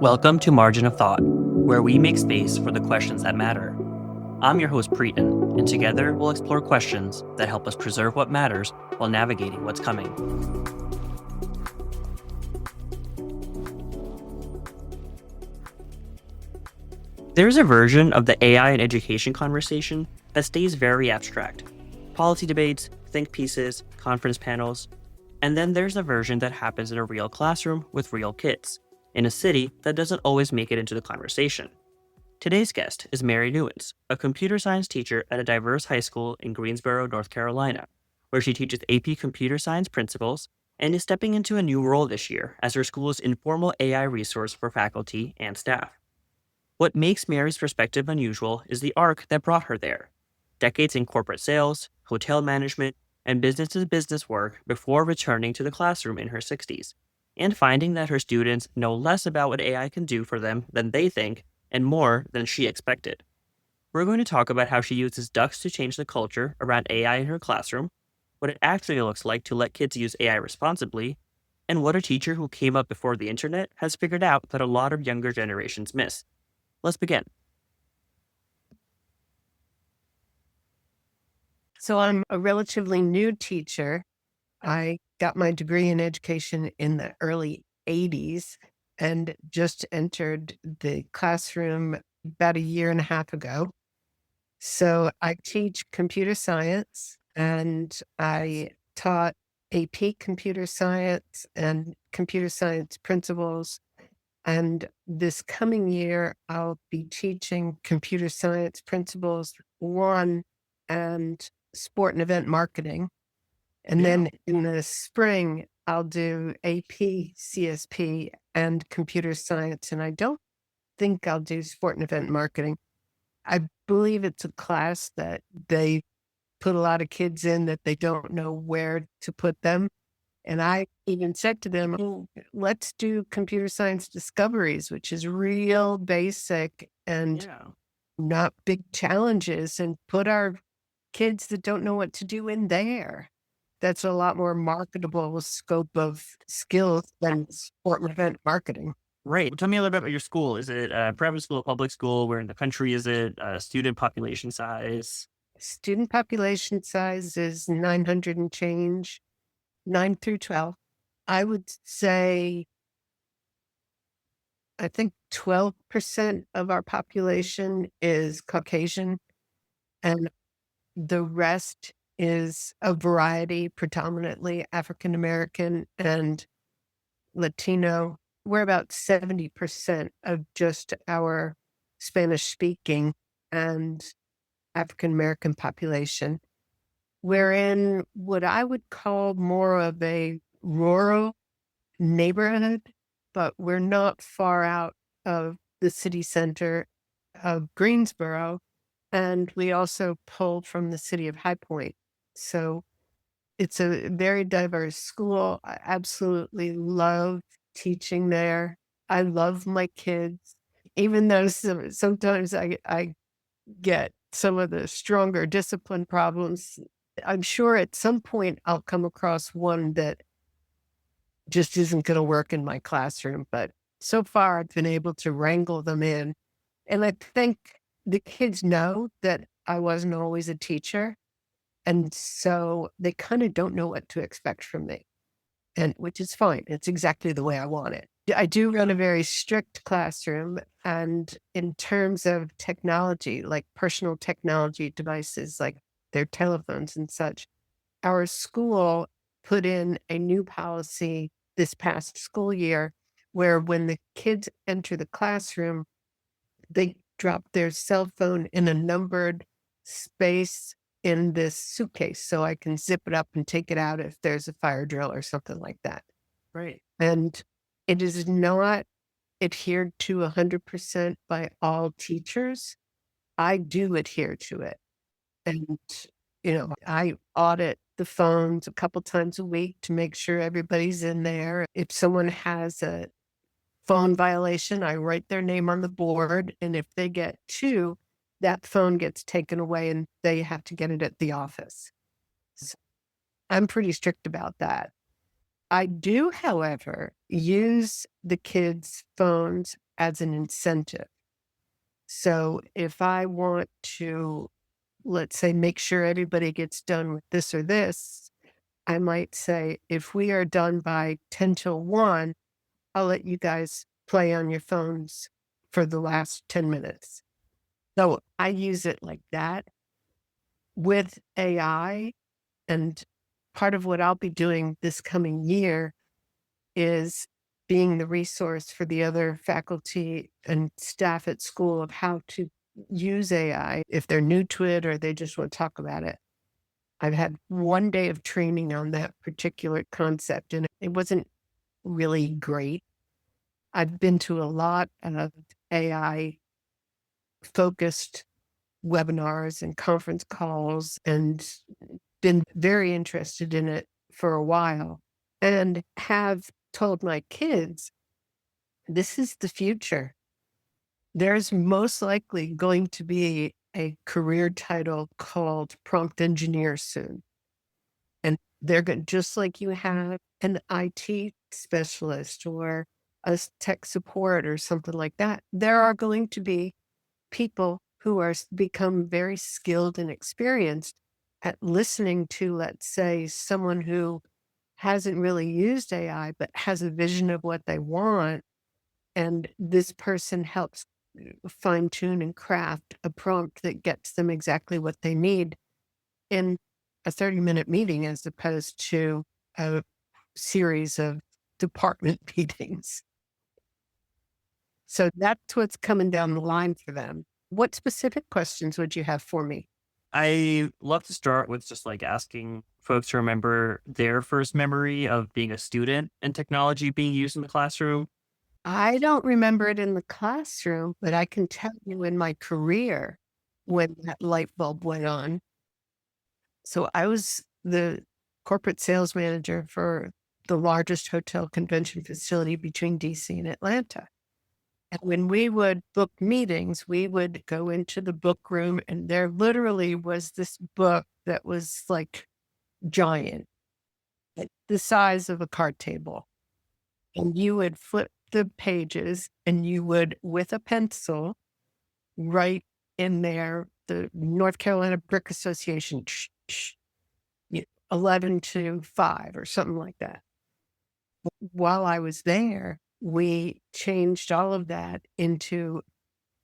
Welcome to Margin of Thought, where we make space for the questions that matter. I'm your host, Priten, and together we'll explore questions that help us preserve what matters while navigating what's coming. There's a version of the AI in education conversation that stays very abstract. Policy debates, think pieces, conference panels, and then there's a version that happens in a real classroom with real kids, in a city that doesn't always make it into the conversation. Today's guest is Mary Newins, a computer science teacher at a diverse high school in Greensboro, North Carolina, where she teaches AP Computer Science principles and is stepping into a new role this year as her school's informal AI resource for faculty and staff. What makes Mary's perspective unusual is the arc that brought her there. Decades in corporate sales, hotel management, and business-to-business work before returning to the classroom in her 60s, and finding that her students know less about what AI can do for them than they think, and more than she expected. We're going to talk about how she uses ducks to change the culture around AI in her classroom, what it actually looks like to let kids use AI responsibly, and what a teacher who came up before the internet has figured out that a lot of younger generations miss. Let's begin. So I'm a relatively new teacher. I got my degree in education in the early 80s and just entered the classroom about a year and a half ago. So I teach computer science and I taught AP computer science and computer science principles. And this coming year, I'll be teaching computer science principles 1 and sport and event marketing. And then in the spring, I'll do AP, CSP, and computer science. And I don't think I'll do sport and event marketing. I believe it's a class that they put a lot of kids in that they don't know where to put them. And I even said to them, let's do computer science discoveries, which is real basic and not big challenges, and put our kids that don't know what to do in there. That's a lot more marketable scope of skills than sport and event marketing. Right. Tell me a little bit about your school. Is it a private school, public school? Where in the country is it? Student population size? Student population size is 900 and change, 9 through 12. I would say, I think 12% of our population is Caucasian, and the rest is a variety, predominantly African American and Latino. We're about 70% of just our Spanish speaking and African American population. We're in what I would call more of a rural neighborhood, but we're not far out of the city center of Greensboro. And we also pulled from the city of High Point. So it's a very diverse school. I absolutely love teaching there. I love my kids, even though sometimes I get some of the stronger discipline problems. I'm sure at some point I'll come across one that just isn't going to work in my classroom. But so far, I've been able to wrangle them in. And I think the kids know that I wasn't always a teacher. And so they kind of don't know what to expect from me, and which is fine. It's exactly the way I want it. I do run a very strict classroom. And in terms of technology, like personal technology devices, like their telephones and such, our school put in a new policy this past school year where when the kids enter the classroom, they drop their cell phone in a numbered space in this suitcase so I can zip it up and take it out if there's a fire drill or something like that. Right. And it is not adhered to 100% by all teachers. I do adhere to it. And, I audit the phones a couple times a week to make sure everybody's in there. If someone has a phone violation, I write their name on the board. And if they get 2, that phone gets taken away and they have to get it at the office. So I'm pretty strict about that. I do, however, use the kids' phones as an incentive. So if I want to, let's say, make sure everybody gets done with this or this, I might say, if we are done by 10 till 1, I'll let you guys play on your phones for the last 10 minutes. So I use it like that with AI. And part of what I'll be doing this coming year is being the resource for the other faculty and staff at school of how to use AI if they're new to it or they just want to talk about it. I've had 1 day of training on that particular concept, and it wasn't really great. I've been to a lot of AI focused webinars and conference calls and been very interested in it for a while and have told my kids, this is the future. There's most likely going to be a career title called prompt engineer soon. And they're going just like you have an IT specialist or tech support or something like that. There are going to be people who are become very skilled and experienced at listening to, let's say, someone who hasn't really used AI, but has a vision of what they want. And this person helps fine tune and craft a prompt that gets them exactly what they need in a 30-minute meeting as opposed to a series of department meetings. So that's what's coming down the line for them. What specific questions would you have for me? I love to start with just like asking folks to remember their first memory of being a student and technology being used in the classroom. I don't remember it in the classroom, but I can tell you in my career when that light bulb went on. So I was the corporate sales manager for the largest hotel convention facility between DC and Atlanta. And when we would book meetings, we would go into the book room, and there literally was this book that was like giant, like the size of a card table. And you would flip the pages and you would, with a pencil, write in there the North Carolina Brick Association, 11 to 5 or something like that. While I was there, we changed all of that into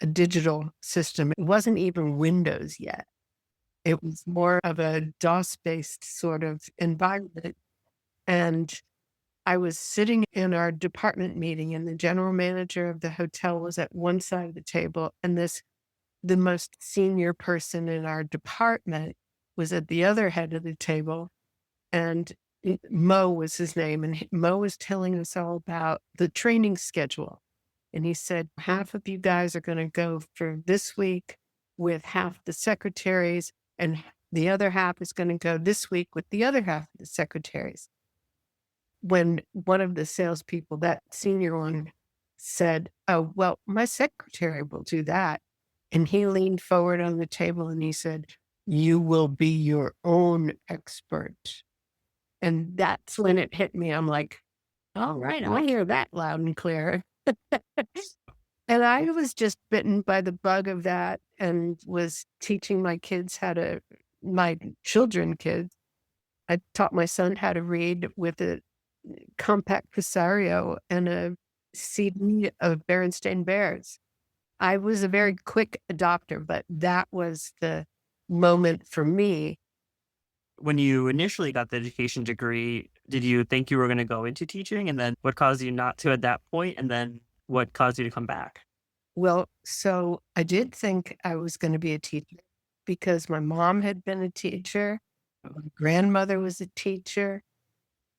a digital system. It wasn't even Windows yet. It was more of a DOS-based sort of environment. And I was sitting in our department meeting, and the general manager of the hotel was at one side of the table, and the most senior person in our department was at the other head of the table. And Mo was his name. And Mo was telling us all about the training schedule. And he said, half of you guys are going to go for this week with half the secretaries, and the other half is going to go this week with the other half of the secretaries. When one of the salespeople, that senior one, said, oh, well, my secretary will do that. And he leaned forward on the table and he said, you will be your own expert. And that's when it hit me. I'm like, all right, I hear that loud and clear. And I was just bitten by the bug of that and was teaching my kids my children kids. I taught my son how to read with a compact presario and a CD of Berenstain Bears. I was a very quick adopter, but that was the moment for me. When you initially got the education degree, did you think you were going to go into teaching? And then what caused you not to at that point? And then what caused you to come back? Well, so I did think I was going to be a teacher because my mom had been a teacher. My grandmother was a teacher.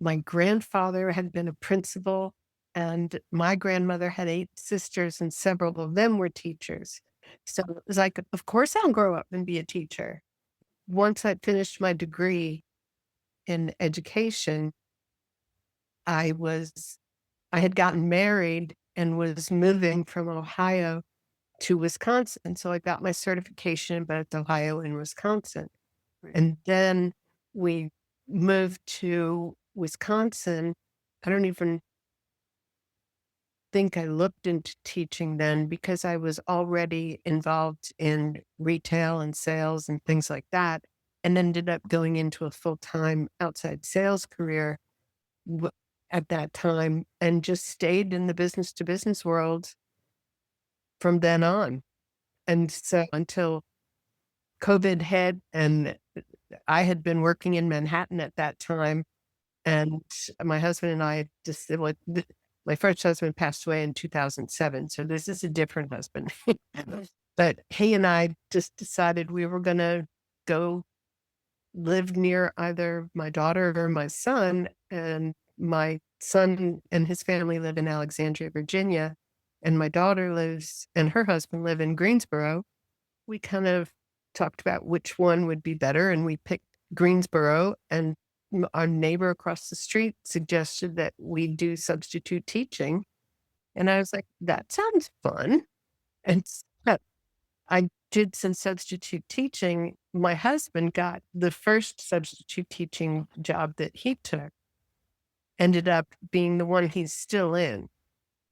My grandfather had been a principal, and my grandmother had 8 sisters, and several of them were teachers. So it was like, of course I'll grow up and be a teacher. Once I finished my degree in education, I had gotten married and was moving from Ohio to Wisconsin. So I got my certification in both Ohio and Wisconsin. And then we moved to Wisconsin. I don't even think I looked into teaching then because I was already involved in retail and sales and things like that, and ended up going into a full-time outside sales career w at that time and just stayed in the business to business world from then on. And so until COVID hit and I had been working in Manhattan at that time, and my husband and I just well, my first husband passed away in 2007, so this is a different husband. But he and I just decided we were gonna go live near either my daughter or my son, and my son and his family live in Alexandria, Virginia, and my daughter lives and her husband live in Greensboro. We kind of talked about which one would be better, and we picked Greensboro, and our neighbor across the street suggested that we do substitute teaching, and I was like, "That sounds fun." And so I did some substitute teaching. My husband got the first substitute teaching job that he took, ended up being the one he's still in.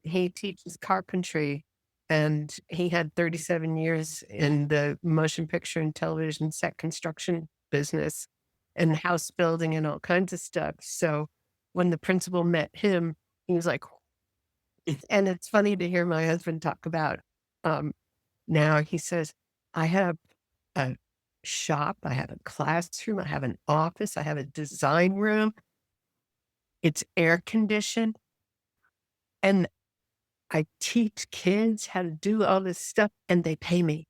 He teaches carpentry, and he had 37 years in the motion picture and television set construction business and house building and all kinds of stuff. So when the principal met him, he was like, and it's funny to hear my husband talk about um, now. He says, I have a shop, I have a classroom, I have an office, I have a design room. It's air conditioned. And I teach kids how to do all this stuff, and they pay me.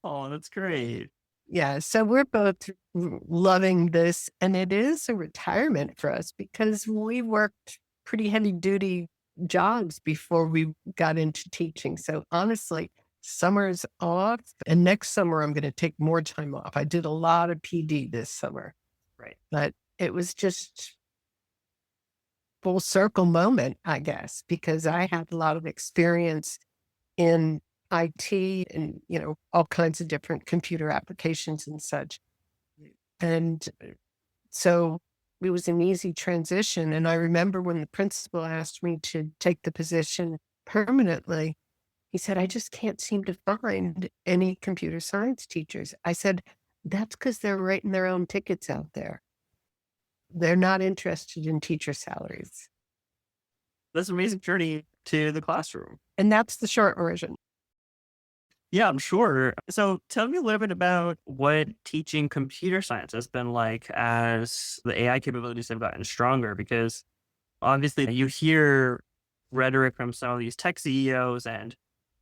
Oh, that's great. Yeah, so we're both loving this, and it is a retirement for us because we worked pretty heavy duty jobs before we got into teaching. So honestly, summer's off, and next summer I'm going to take more time off. I did a lot of PD this summer, Right. but it was just full circle moment, I guess, because I had a lot of experience in IT and, all kinds of different computer applications and such. And so it was an easy transition. And I remember when the principal asked me to take the position permanently, he said, I just can't seem to find any computer science teachers. I said, that's because they're writing their own tickets out there. They're not interested in teacher salaries. That's an amazing journey to the classroom. And that's the short version. Yeah, I'm sure. So tell me a little bit about what teaching computer science has been like as the AI capabilities have gotten stronger, because obviously you hear rhetoric from some of these tech CEOs, and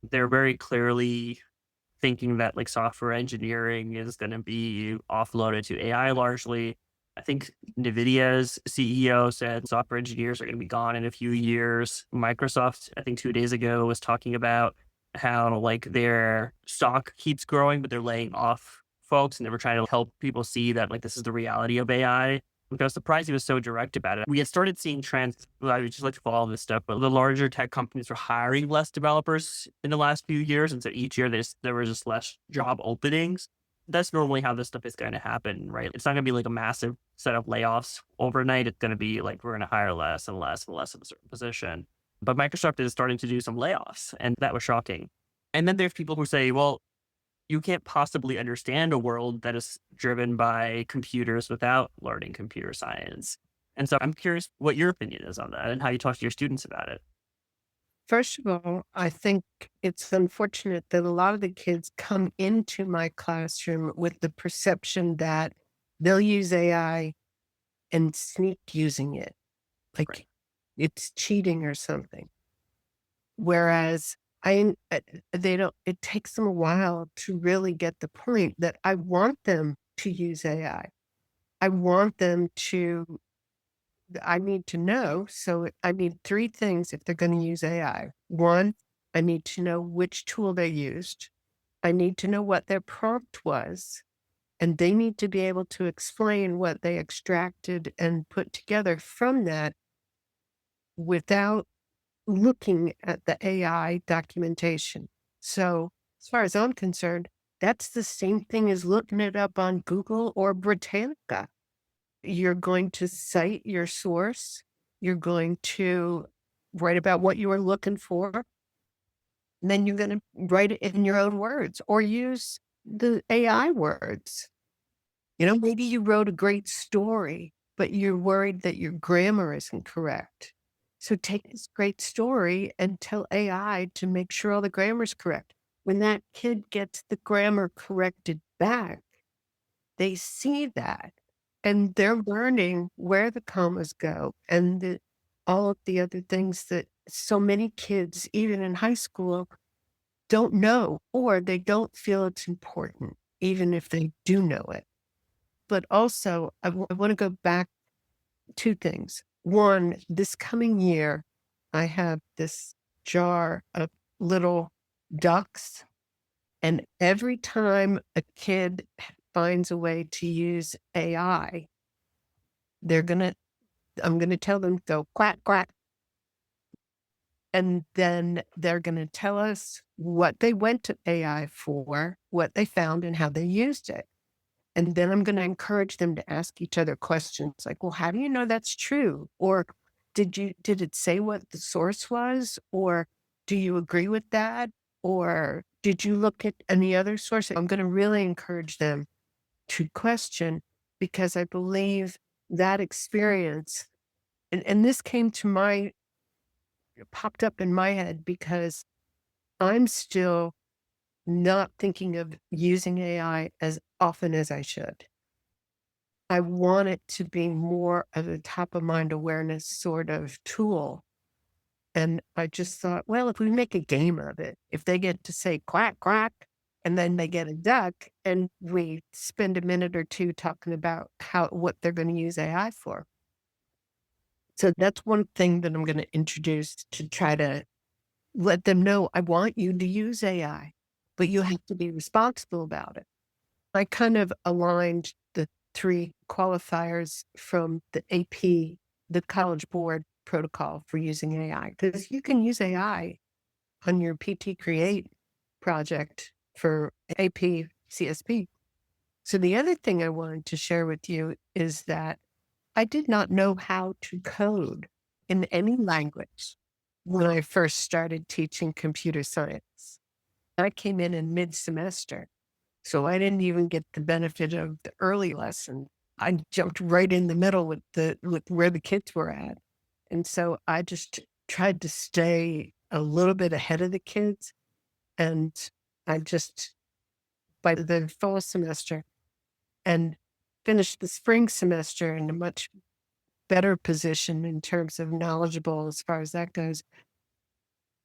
they're very clearly thinking that like software engineering is going to be offloaded to AI largely. I think NVIDIA's CEO said software engineers are going to be gone in a few years. Microsoft, I think 2 days ago, was talking about how like their stock keeps growing, but they're laying off folks, and they were trying to help people see that like this is the reality of AI. Like, I was surprised he was so direct about it. We had started seeing trends. Well, I would just like to follow this stuff, but the larger tech companies were hiring less developers in the last few years, and so each year there were just less job openings. That's normally how this stuff is going to happen, right? It's not going to be like a massive set of layoffs overnight. It's going to be like we're going to hire less and less and less of a certain position. But Microsoft is starting to do some layoffs, and that was shocking. And then there's people who say, well, you can't possibly understand a world that is driven by computers without learning computer science. And so I'm curious what your opinion is on that and how you talk to your students about it. First of all, I think it's unfortunate that a lot of the kids come into my classroom with the perception that they'll use AI and sneak using it, Right. like it's cheating or something. Whereas they don't, it takes them a while to really get the point that I want them to use AI. I want them to I need to know. So I need three things if they're going to use AI. One, I need to know which tool they used. I need to know what their prompt was. And they need to be able to explain what they extracted and put together from that without looking at the AI documentation. So, as far as I'm concerned, that's the same thing as looking it up on Google or Britannica. You're going to cite your source. You're going to write about what you were looking for. And then you're going to write it in your own words or use the AI words. Maybe you wrote a great story, but you're worried that your grammar isn't correct. So take this great story and tell AI to make sure all the grammar's correct. When that kid gets the grammar corrected back, they see that and they're learning where the commas go and all of the other things that so many kids, even in high school, don't know, or they don't feel it's important, even if they do know it. But also, I want to go back 2 things. One, this coming year, I have this jar of little ducks, and every time a kid finds a way to use AI, I'm gonna tell them, "Go quack, quack," and then they're gonna tell us what they went to AI for, what they found, and how they used it. And then I'm gonna encourage them to ask each other questions like, "Well, how do you know that's true?" Or, did it say what the source was?" Or, "Do you agree with that?" Or, "Did you look at any other source?" I'm gonna really encourage them to question because I believe that experience and this popped up in my head because I'm still not thinking of using AI as often as I should. I want it to be more of a top of mind awareness sort of tool. And I just thought, well, if we make a game of it, if they get to say quack, quack, and then they get a duck, and we spend a minute or 2 talking about what they're going to use AI for. So that's one thing that I'm going to introduce to try to let them know I want you to use AI, but you have to be responsible about it. I kind of aligned the 3 qualifiers from the AP, the College Board protocol for using AI, because you can use AI on your PT Create project for AP CSP. So the other thing I wanted to share with you is that I did not know how to code in any language when I first started teaching computer science. I came in mid-semester. So I didn't even get the benefit of the early lesson. I jumped right in the middle with where the kids were at. And so I just tried to stay a little bit ahead of the kids. And I just, by the fall semester and finished the spring semester in a much better position in terms of knowledgeable as far as that goes.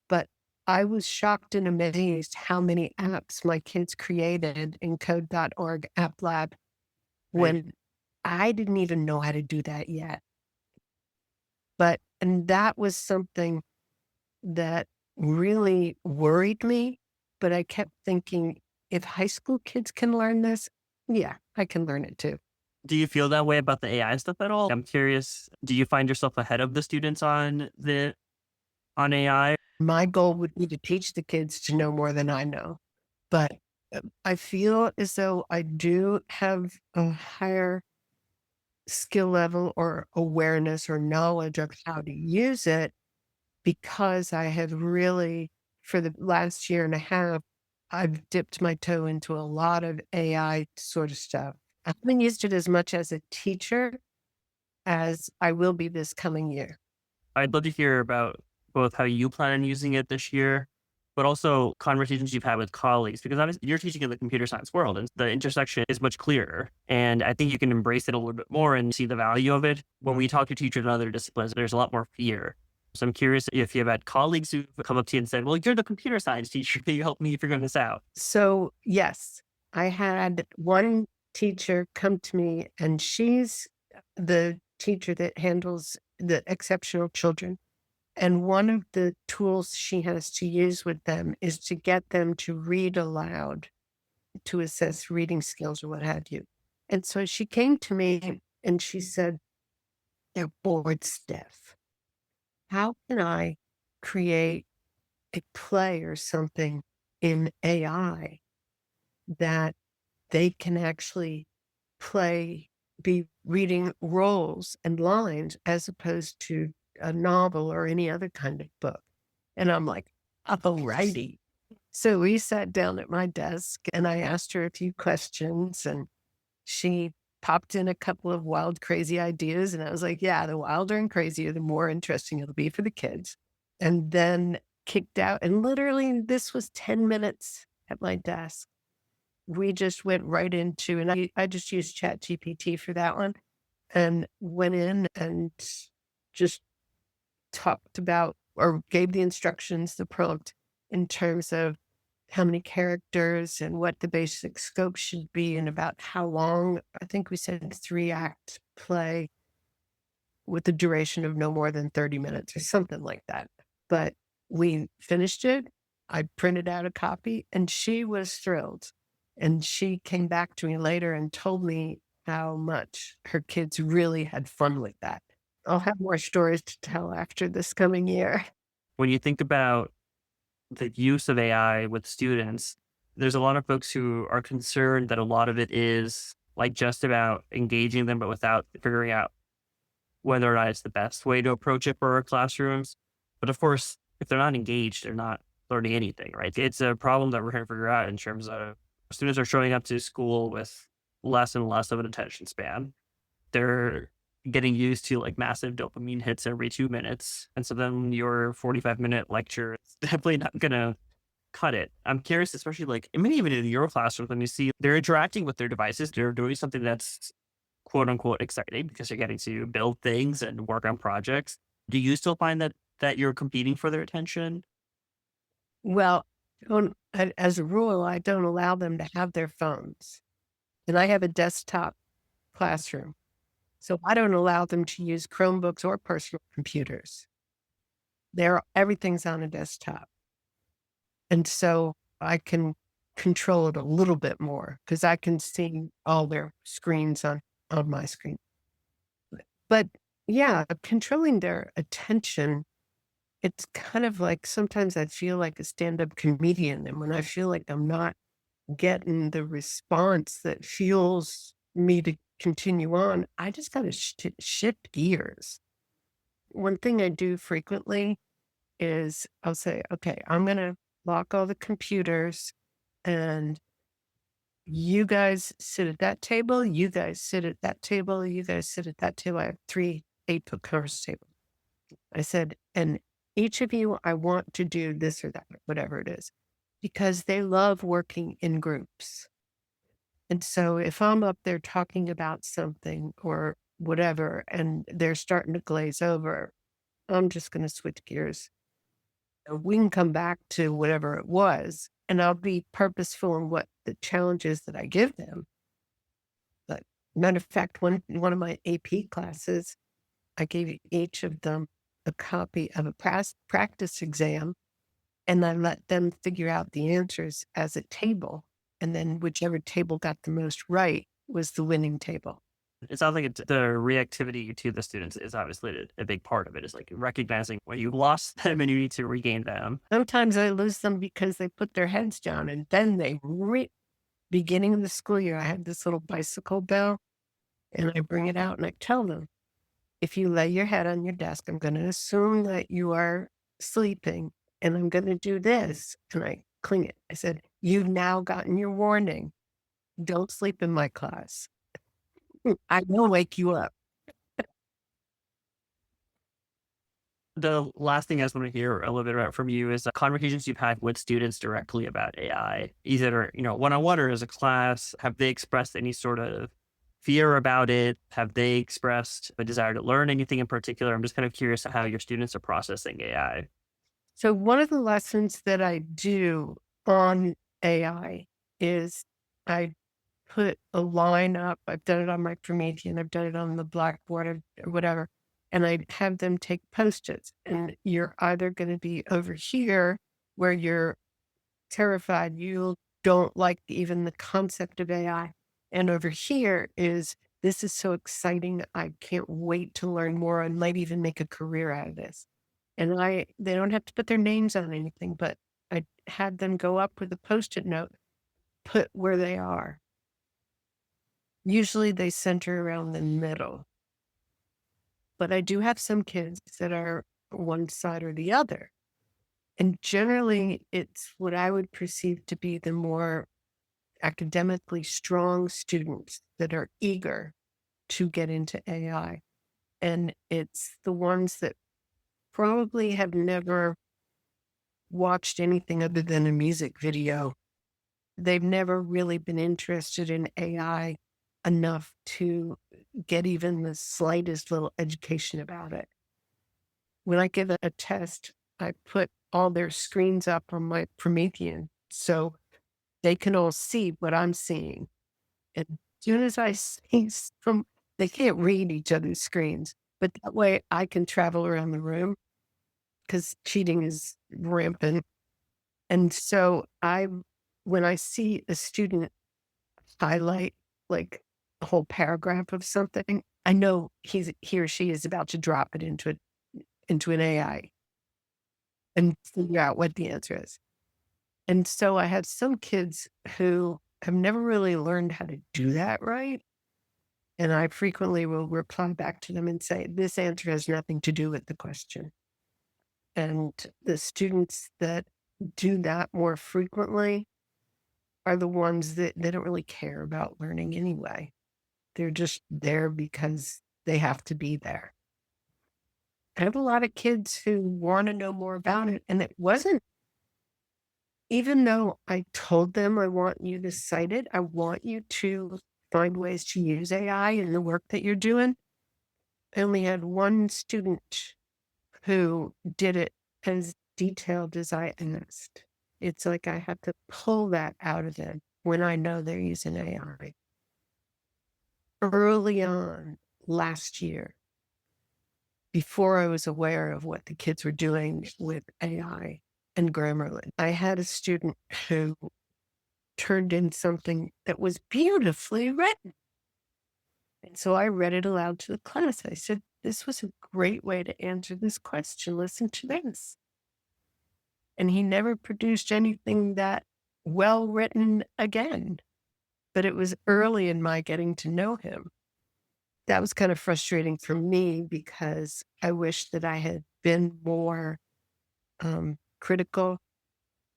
But I was shocked and amazed how many apps my kids created in code.org app lab Right. when I didn't even know how to do that yet. And that was something that really worried me, but I kept thinking, if high school kids can learn this, yeah, I can learn it too. Do you feel that way about the AI stuff at all? I'm curious, do you find yourself ahead of the students on AI? My goal would be to teach the kids to know more than I know, but I feel as though I do have a higher skill level or awareness or knowledge of how to use it because I have really, for the last year and a half, I've dipped my toe into a lot of AI sort of stuff. I haven't used it as much as a teacher as I will be this coming year. I'd love to hear about both how you plan on using it this year, but also conversations you've had with colleagues, because obviously you're teaching in the computer science world and the intersection is much clearer. And I think you can embrace it a little bit more and see the value of it. When we talk to teachers in other disciplines, there's a lot more fear. So I'm curious if you've had colleagues who've come up to you and said, well, you're the computer science teacher. Can you help me figure this out? So, yes, I had one teacher come to me, and she's the teacher that handles the exceptional children. And one of the tools she has to use with them is to get them to read aloud to assess reading skills or what have you. And so she came to me and she said, they're bored stiff. How can I create a play or something in AI that they can actually play, be reading roles and lines as opposed to a novel or any other kind of book. And I'm like, alrighty. So we sat down at my desk and I asked her a few questions and she popped in a couple of wild, crazy ideas. And I was like, yeah, the wilder and crazier, the more interesting it'll be for the kids. And then kicked out. And literally, this was 10 minutes at my desk. We just went right into, and I just used Chat GPT for that one and went in and just talked about or gave the instructions, the prompt in terms of how many characters and what the basic scope should be and about how long. I think we said 3-act play with a duration of no more than 30 minutes or something like that. But we finished it. I printed out a copy and she was thrilled. And she came back to me later and told me how much her kids really had fun with that. I'll have more stories to tell after this coming year. When you think about the use of AI with students, there's a lot of folks who are concerned that a lot of it is like just about engaging them, but without figuring out whether or not it's the best way to approach it for our classrooms. But of course, if they're not engaged, they're not learning anything, right? It's a problem that we're trying to figure out in terms of students are showing up to school with less and less of an attention span. They're getting used to like massive dopamine hits every 2 minutes. And so then your 45-minute lecture is definitely not going to cut it. I'm curious, especially like maybe even in your classroom, when you see they're interacting with their devices, they're doing something that's quote unquote exciting because you're getting to build things and work on projects. Do you still find that you're competing for their attention? Well, as a rule, I don't allow them to have their phones. And I have a desktop classroom. So I don't allow them to use Chromebooks or personal computers. Everything's on a desktop. And so I can control it a little bit more because I can see all their screens on my screen. But yeah, controlling their attention, it's kind of like sometimes I feel like a stand-up comedian. And when I feel like I'm not getting the response that fuels me to continue on, I just got to shift gears. One thing I do frequently is I'll say, okay, I'm going to lock all the computers and you guys sit at that table, you guys sit at that table, you guys sit at that table. I have 3 8-foot conference tables. I said, and each of you, I want to do this or that, whatever it is, because they love working in groups. And so if I'm up there talking about something or whatever, and they're starting to glaze over, I'm just going to switch gears. We can come back to whatever it was, and I'll be purposeful in what the challenges that I give them. But matter of fact, one of my AP classes, I gave each of them a copy of a practice exam, and I let them figure out the answers as a table. And then whichever table got the most right was the winning table. It sounds like the reactivity to the students is obviously a big part of it. Is like recognizing when you lost them and you need to regain them. Sometimes I lose them because they put their heads down and then beginning of the school year, I had this little bicycle bell and I bring it out and I tell them, if you lay your head on your desk, I'm going to assume that you are sleeping and I'm going to do this. And I cling it. I said, you've now gotten your warning. Don't sleep in my class. I will wake you up. The last thing I just want to hear a little bit about from you is conversations you've had with students directly about AI, either one-on-one or as a class. Have they expressed any sort of fear about it? Have they expressed a desire to learn anything in particular? I'm just kind of curious how your students are processing AI. So one of the lessons that I do on AI is I put a line up. I've done it on my Promethean, I've done it on the blackboard or whatever, and I have them take Post-its. And you're either going to be over here where you're terrified, you don't like even the concept of AI. And over here is, this is so exciting. I can't wait to learn more and might even make a career out of this. And they don't have to put their names on anything, but I had them go up with a Post-it note, put where they are. Usually they center around the middle. But I do have some kids that are one side or the other. And generally, it's what I would perceive to be the more academically strong students that are eager to get into AI. And it's the ones that probably have never watched anything other than a music video. They've never really been interested in AI enough to get even the slightest little education about it. When I give a test, I put all their screens up on my Promethean so they can all see what I'm seeing. And as soon as I see from, they can't read each other's screens, but that way I can travel around the room because cheating is rampant. And so when I see a student highlight like a whole paragraph of something, I know he or she is about to drop it into an AI and figure out what the answer is. And so I have some kids who have never really learned how to do that right. And I frequently will reply back to them and say, this answer has nothing to do with the question. And the students that do that more frequently are the ones that they don't really care about learning anyway. They're just there because they have to be there. I have a lot of kids who want to know more about it. And it wasn't, even though I told them I want you to cite it, I want you to find ways to use AI in the work that you're doing. I only had one student who did it as detailed as I asked. It's like I have to pull that out of them when I know they're using AI. Early on last year, before I was aware of what the kids were doing with AI and Grammarly, I had a student who turned in something that was beautifully written. And so I read it aloud to the class. I said, this was a great way to answer this question. Listen to this. And he never produced anything that well written again. But it was early in my getting to know him. That was kind of frustrating for me because I wish that I had been more critical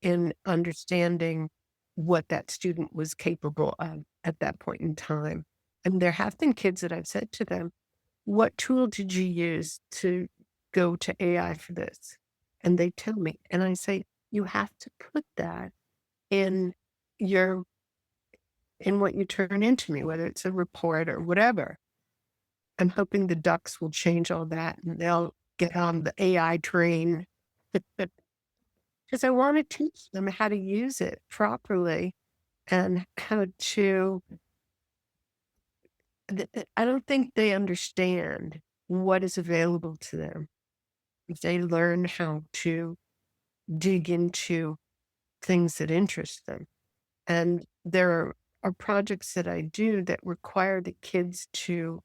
in understanding what that student was capable of at that point in time. And there have been kids that I've said to them, what tool did you use to go to AI for this? And they tell me, and I say, you have to put that in your, in what you turn into me, whether it's a report or whatever. I'm hoping the ducks will change all that and they'll get on the AI train because I want to teach them how to use it properly and how to. I don't think they understand what is available to them if they learn how to dig into things that interest them. And there are projects that I do that require the kids to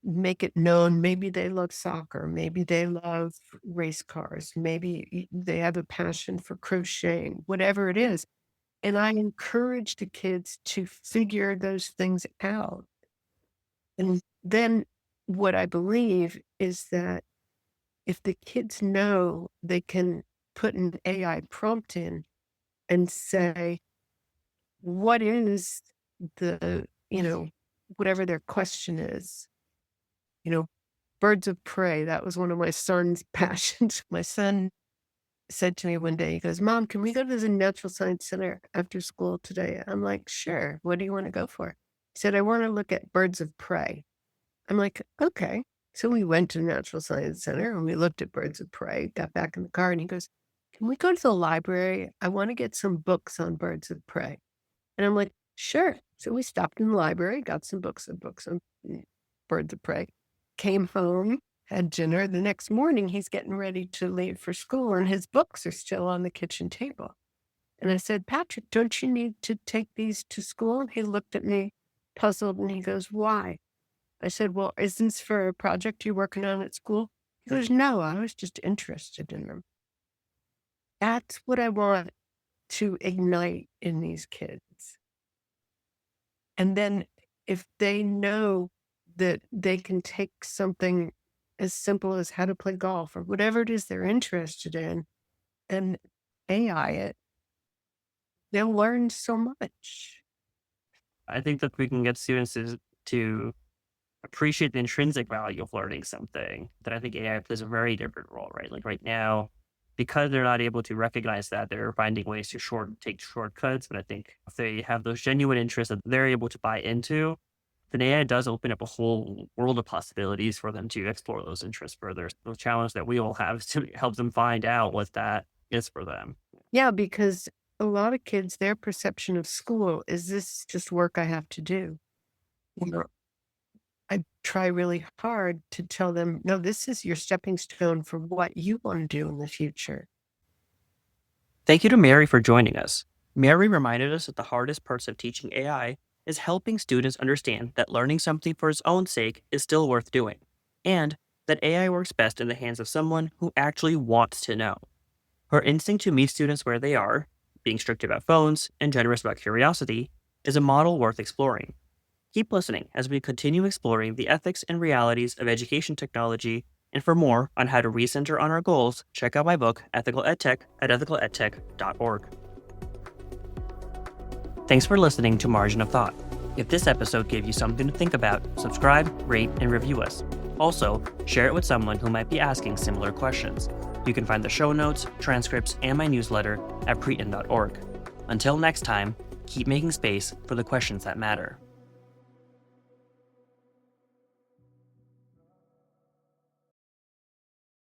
make it known. Maybe they love soccer. Maybe they love race cars. Maybe they have a passion for crocheting, whatever it is. And I encourage the kids to figure those things out. And then what I believe is that if the kids know they can put an AI prompt in and say, what is the, whatever their question is, you know, birds of prey. That was one of my son's passions. My son said to me one day, he goes, Mom, can we go to the Natural Science Center after school today? I'm like, sure. What do you want to go for? He said, I want to look at birds of prey. I'm like, okay. So we went to the Natural Science Center and we looked at birds of prey, got back in the car, and he goes, can we go to the library? I want to get some books on birds of prey. And I'm like, sure. So we stopped in the library, got some books on birds of prey, came home, had dinner. The next morning, he's getting ready to leave for school, and his books are still on the kitchen table. And I said, Patrick, don't you need to take these to school? He looked at me puzzled and he goes, why? I said, well, is this for a project you're working on at school? He goes, no, I was just interested in them. That's what I want to ignite in these kids. And then if they know that they can take something as simple as how to play golf or whatever it is they're interested in and AI it, they'll learn so much. I think that we can get students to appreciate the intrinsic value of learning something, then I think AI plays a very different role, right? Like right now, because they're not able to recognize that, they're finding ways to take shortcuts. But I think if they have those genuine interests that they're able to buy into, then AI does open up a whole world of possibilities for them to explore those interests further. The challenge that we all have is to help them find out what that is for them. Yeah, because a lot of kids, their perception of school is this just work I have to do. You know, I try really hard to tell them, no, this is your stepping stone for what you want to do in the future. Thank you to Mary for joining us. Mary reminded us that the hardest parts of teaching AI is helping students understand that learning something for its own sake is still worth doing, and that AI works best in the hands of someone who actually wants to know. Her instinct to meet students where they are, being strict about phones and generous about curiosity, is a model worth exploring. Keep listening as we continue exploring the ethics and realities of education technology. And for more on how to recenter on our goals, check out my book, Ethical EdTech, at ethicaledtech.org. Thanks for listening to Margin of Thought. If this episode gave you something to think about, subscribe, rate, and review us. Also, share it with someone who might be asking similar questions. You can find the show notes, transcripts, and my newsletter at Priten.org. Until next time, keep making space for the questions that matter.